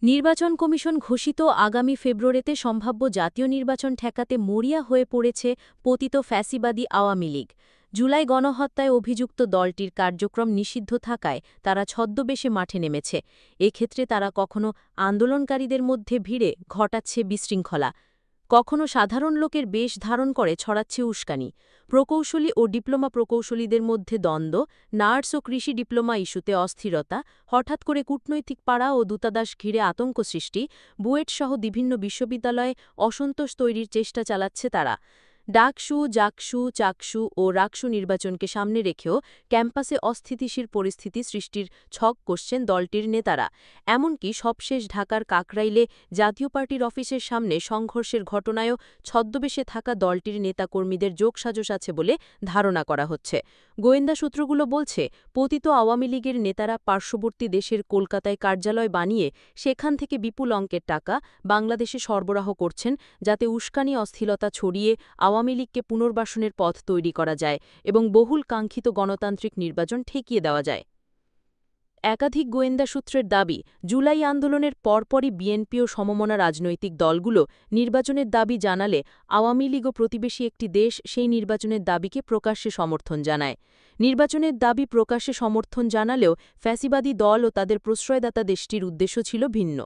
নির্বাচন কমিশন ঘোষিত আগামী ফেব্রুয়ারিতে সম্ভাব্য জাতীয় নির্বাচন ঠেকাতে মরিয়া হয়ে পড়েছে পতিত ফ্যাসিবাদী আওয়ামী লীগ। জুলাই গণহত্যায় অভিযুক্ত দলটির কার্যক্রম নিষিদ্ধ থাকায় তারা ছদ্মবেশে মাঠে নেমেছে। এক্ষেত্রে তারা কখনো আন্দোলনকারীদের মধ্যে ভিড়ে ঘটাচ্ছে বিশৃঙ্খলা, কখনো সাধারণ লোকের বেশ ধারণ করে ছড়াচ্ছে উস্কানি। প্রকৌশলী ও ডিপ্লোমা প্রকৌশলীদের মধ্যে দ্বন্দ্ব, নার্স ও কৃষি ডিপ্লোমা ইস্যুতে অস্থিরতা, হঠাৎ করে কূটনৈতিক পাড়া ও দূতাবাস ঘিরে আতঙ্ক সৃষ্টি, বুয়েটসহ বিভিন্ন বিশ্ববিদ্যালয়ে অসন্তোষ তৈরির চেষ্টা চালাচ্ছে তারা। ডাকসু, জাকসু, চাকসু ও রাকসু নির্বাচনকে সামনে রেখেও ক্যাম্পাসে অস্থিতিশীল পরিস্থিতি সৃষ্টির ছক কষছেন দলটির নেতারা। এমনকি সবশেষ ঢাকার কাকরাইলে জাতীয় পার্টির অফিসের সামনে সংঘর্ষের ঘটনায়ও ছদ্মবেশে থাকা দলটির নেতাকর্মীদের যোগসাজশ আছে বলে ধারণা করা হচ্ছে। গোয়েন্দা সূত্রগুলো বলছে, পতিত আওয়ামী লীগের নেতারা পার্শ্ববর্তী দেশের কলকাতায় কার্যালয় বানিয়ে সেখান থেকে বিপুল অঙ্কের টাকা বাংলাদেশে সরবরাহ করছেন, যাতে উস্কানি অস্থিরতা ছড়িয়ে আওয়ামী লীগকে পুনর্বাসনের পথ তৈরি করা যায় এবং বহুল কাঙ্ক্ষিত গণতান্ত্রিক নির্বাচন ঠেকিয়ে দেওয়া যায়। একাধিক গোয়েন্দা সূত্রের দাবি, জুলাই আন্দোলনের পরপরই বিএনপি ও সমমনা রাজনৈতিক দলগুলো নির্বাচনের দাবি জানালে আওয়ামী লীগ ও প্রতিবেশী একটি দেশ সেই নির্বাচনের দাবিকে প্রকাশ্যে সমর্থন জানায়। নির্বাচনের দাবি প্রকাশ্যে সমর্থন জানালেও ফ্যাসিবাদী দল ও তাদের প্রশ্রয়দাতা দেশটির উদ্দেশ্য ছিল ভিন্ন।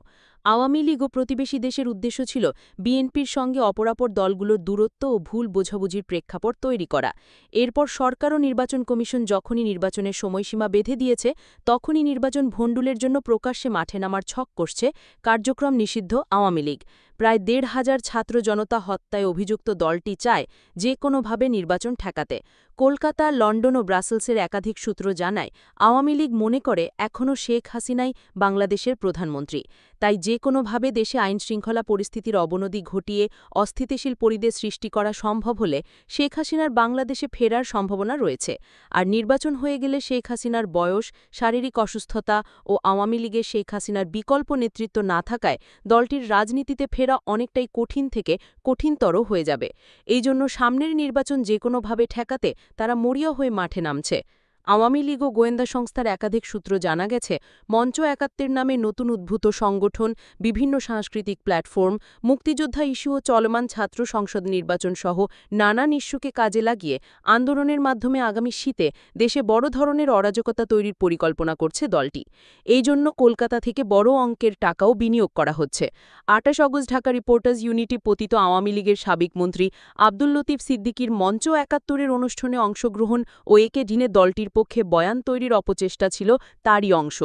আওয়ামী লীগ ও প্রতিবেশী দেশের উদ্দেশ্য ছিল বিএনপির সঙ্গে অপরাপর দলগুলোর দূরত্ব ও ভুল বোঝাবুঝির প্রেক্ষাপট তৈরি করা। এরপর সরকার ও নির্বাচন কমিশন যখনই নির্বাচনের সময়সীমা বেঁধে দিয়েছে, তখনই নির্বাচন ভণ্ডুলের জন্য প্রকাশ্যে মাঠে নামার ছক কষছে কার্যক্রম নিষিদ্ধ আওয়ামী লীগ। প্রায় ১,৫০০ ছাত্র জনতা হত্যায় অভিযুক্ত দলটি চায় যে কোনোভাবে নির্বাচন ঠেকাতে। কলকাতা, লন্ডন ও ব্রাসেলসের একাধিক সূত্র জানায়, আওয়ামী লীগ মনে করে এখনও শেখ হাসিনাই বাংলাদেশের প্রধানমন্ত্রী। তাই যে কোনোভাবে দেশে আইনশৃঙ্খলা পরিস্থিতির অবনতি ঘটিয়ে অস্থিতিশীল পরিবেশ সৃষ্টি করা সম্ভব হলে শেখ হাসিনার বাংলাদেশে ফেরার সম্ভাবনা রয়েছে। আর নির্বাচন হয়ে গেলে শেখ হাসিনার বয়স, শারীরিক অসুস্থতা ও আওয়ামী লীগের শেখ হাসিনার বিকল্প নেতৃত্ব না থাকায় দলটির রাজনীতিতে ফেরা অনেকটাই কঠিন থেকে কঠিনতর হয়ে যাবে। এই জন্য সামনের নির্বাচন যে কোনোভাবে ঠেকাতে তারা মরিয়া হয়ে মাঠে নামছে। আওয়ামী লীগ ও গোয়েন্দা সংস্থার একাধিক সূত্র জানা গেছে, মঞ্চ ৭১ নামে নতুন উদ্ভূত সংগঠন, বিভিন্ন সাংস্কৃতিক প্ল্যাটফর্ম, মুক্তিযোদ্ধা ইস্যু ও চলমান ছাত্র সংসদ নির্বাচন সহ নানান ইস্যুকে কাজে লাগিয়ে আন্দোলনের মাধ্যমে আগামী শীতে দেশে বড় ধরনের অরাজকতা তৈরির পরিকল্পনা করছে দলটি। এই জন্য কলকাতা থেকে বড় অঙ্কের টাকাও বিনিয়োগ করা হচ্ছে। ২৮ আগস্ট ঢাকা রিপোর্টার্স ইউনিটি পতিত আওয়ামী লীগের সাবেক মন্ত্রী আব্দুল লতিফ সিদ্দিকীর মঞ্চ ৭১-এর অনুষ্ঠানে অংশগ্রহণ ও একে ঢিনে দলটির পক্ষে বয়ান তৈরির অপচেষ্টা ছিল তারই অংশ।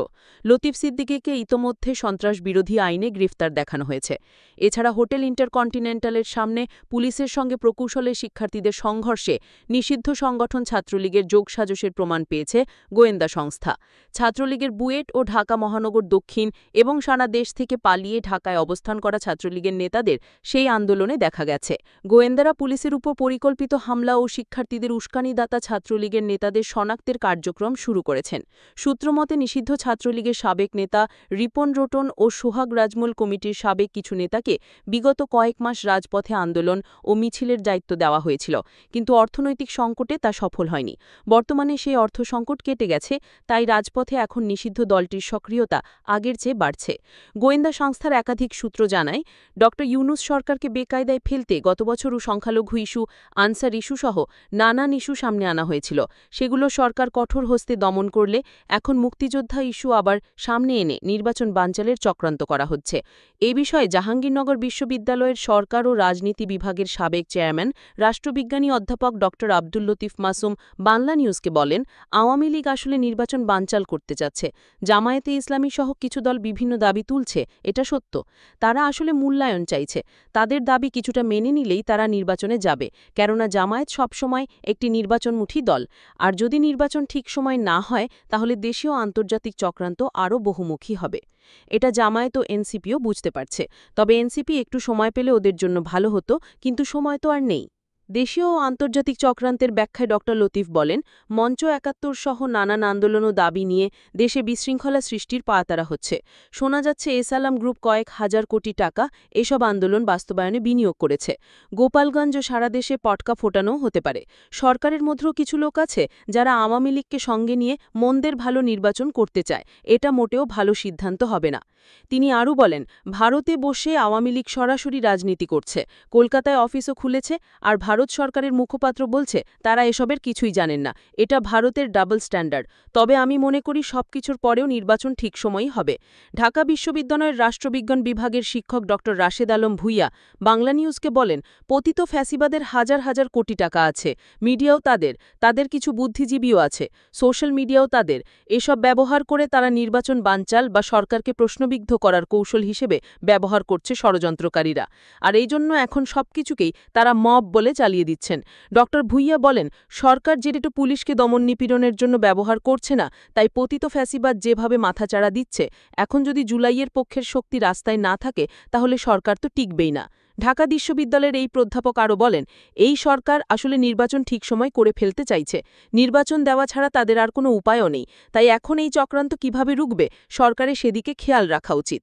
লতিফ সিদ্দিকীকে ইতোমধ্যে সন্ত্রাস বিরোধী আইনে গ্রেফতার দেখানো হয়েছে। এছাড়া হোটেল ইন্টারকন্টিনেন্টালের সামনে পুলিশের সঙ্গে প্রকৌশলের শিক্ষার্থীদের সংঘর্ষে নিষিদ্ধ সংগঠন ছাত্রলীগের যোগসাজশের প্রমাণ পেয়েছে গোয়েন্দা সংস্থা। ছাত্রলীগের বুয়েট ও ঢাকা মহানগর দক্ষিণ এবং সারা দেশ থেকে পালিয়ে ঢাকায় অবস্থান করা ছাত্রলীগের নেতাদের সেই আন্দোলনে দেখা গেছে। গোয়েন্দারা পুলিশের উপর পরিকল্পিত হামলা ও শিক্ষার্থীদের উস্কানিদাতা ছাত্রলীগের নেতাদের শনাক্তের কার্যক্রম শুরু করেছেন। সূত্রমতে নিষিদ্ধ ছাত্রলীগের সাবেক নেতা রিপন রোটন ও সোহাগ রাজমল কমিটির সাবেক কিছু নেতাকে বিগত কয়েক মাস রাজপথে আন্দোলন ও মিছিলের দায়িত্ব দেওয়া হয়েছিল, কিন্তু অর্থনৈতিক সংকটে তা সফল হয়নি। বর্তমানে সেই অর্থ সংকট কেটে গেছে, তাই রাজপথে এখন নিষিদ্ধ দলটির সক্রিয়তা আগের চেয়ে বাড়ছে। গোয়েন্দা সংস্থার একাধিক সূত্র জানায়, ড ইউনূস সরকারকে বেকায়দায় ফেলতে গত বছরও সংখ্যালঘু ইস্যু, আনসার ইস্যু সহ নানান ইস্যু সামনে আনা হয়েছিল। সেগুলো সরকার কঠোর হস্তে দমন করলে এখন মুক্তিযোদ্ধা ইস্যু আবার সামনে এনে নির্বাচন বানচালের চক্রান্ত করা হচ্ছে। এ বিষয়ে জাহাঙ্গীরনগর বিশ্ববিদ্যালয়ের সরকার ও রাজনীতি বিভাগের সাবেক চেয়ারম্যান রাষ্ট্রবিজ্ঞানী অধ্যাপক ড আব্দুল লতিফ মাসুম বাংলা নিউজকে বলেন, আওয়ামী লীগ আসলে নির্বাচন বানচাল করতে চাচ্ছে। জামায়াতে ইসলামী সহ কিছু দল বিভিন্ন দাবি তুলছে, এটা সত্য। তারা আসলে মূল্যায়ন চাইছে। তাদের দাবি কিছুটা মেনে নিলেই তারা নির্বাচনে যাবে, কেননা জামায়াত সবসময় একটি নির্বাচনমুখী দল। আর যদি নির্বাচন ঠিক সময় না হয়, তাহলে দেশীয় আন্তর্জাতিক চক্রান্ত আরও বহুমুখী হবে। এটা জামায়াত ও এনসিপিও বুঝতে পারছে। তবে এনসিপি একটু সময় পেলে ওদের জন্য ভালো হতো, কিন্তু সময় তো আর নেই। দেশীয় ও আন্তর্জাতিক চক্রান্তের ব্যাখ্যায় ড লতিফ বলেন, মঞ্চ ৭১ সহ নানান আন্দোলন ও দাবি নিয়ে দেশে বিশৃঙ্খলা সৃষ্টির পায়তারা হচ্ছে। শোনা যাচ্ছে এসালাম গ্রুপ কয়েক হাজার কোটি টাকা এসব আন্দোলন বাস্তবায়নে বিনিয়োগ করেছে। গোপালগঞ্জ ও সারা দেশে পটকা ফোটানোও হতে পারে। সরকারের মধ্যেও কিছু লোক আছে যারা আওয়ামী লীগকে সঙ্গে নিয়ে মন্দের ভালো নির্বাচন করতে চায়। এটা মোটেও ভালো সিদ্ধান্ত হবে না। তিনি আরও বলেন, ভারতে বসে আওয়ামী লীগ সরাসরি রাজনীতি করছে, কলকাতায় অফিসও খুলেছে, আর ভারত সরকারের মুখপাত্র বলছে তারা এসবের কিছুই জানেন না। এটা ভারতের ডাবল স্ট্যান্ডার্ড। তবে আমি মনে করি সবকিছুর পরেও নির্বাচন ঠিক সময়ই হবে। ঢাকা বিশ্ববিদ্যালয়ের রাষ্ট্রবিজ্ঞান বিভাগের শিক্ষক ড রাশেদ আলম ভূঁইয়া বাংলা নিউজকে বলেন, পতিত ফ্যাসিবাদের হাজার হাজার কোটি টাকা আছে, মিডিয়াও তাদের কিছু বুদ্ধিজীবীও আছে, সোশ্যাল মিডিয়াও তাদের। এসব ব্যবহার করে তারা নির্বাচন বানচাল বা সরকারকে প্রশ্নবিদ্ধ করার কৌশল হিসেবে ব্যবহার করছে ষড়যন্ত্রকারীরা। আর এই জন্য এখন সবকিছুকেই তারা মব বলে চালিয়ে দিচ্ছেন। ড ভূঁইয়া বলেন, সরকার যেটা পুলিশকে দমন নিপীড়নের জন্য ব্যবহার করছে না, তাই পতিত ফ্যাসিবাদ যেভাবে মাথাচাড়া দিচ্ছে, এখন যদি জুলাইয়ের পক্ষের শক্তি রাস্তায় না থাকে তাহলে সরকার তো টিকবেই না। ঢাকা বিশ্ববিদ্যালয়ের এই প্রাধ্যাপক আরও বলেন, এই সরকার আসলে নির্বাচন ঠিক সময় করে ফেলতে চাইছে। নির্বাচন দেওয়া ছাড়া তাদের আর কোনো উপায়ও নেই। তাই এখন এই চক্রান্ত কিভাবে রুখবে, সরকারের সেদিকে খেয়াল রাখা উচিত।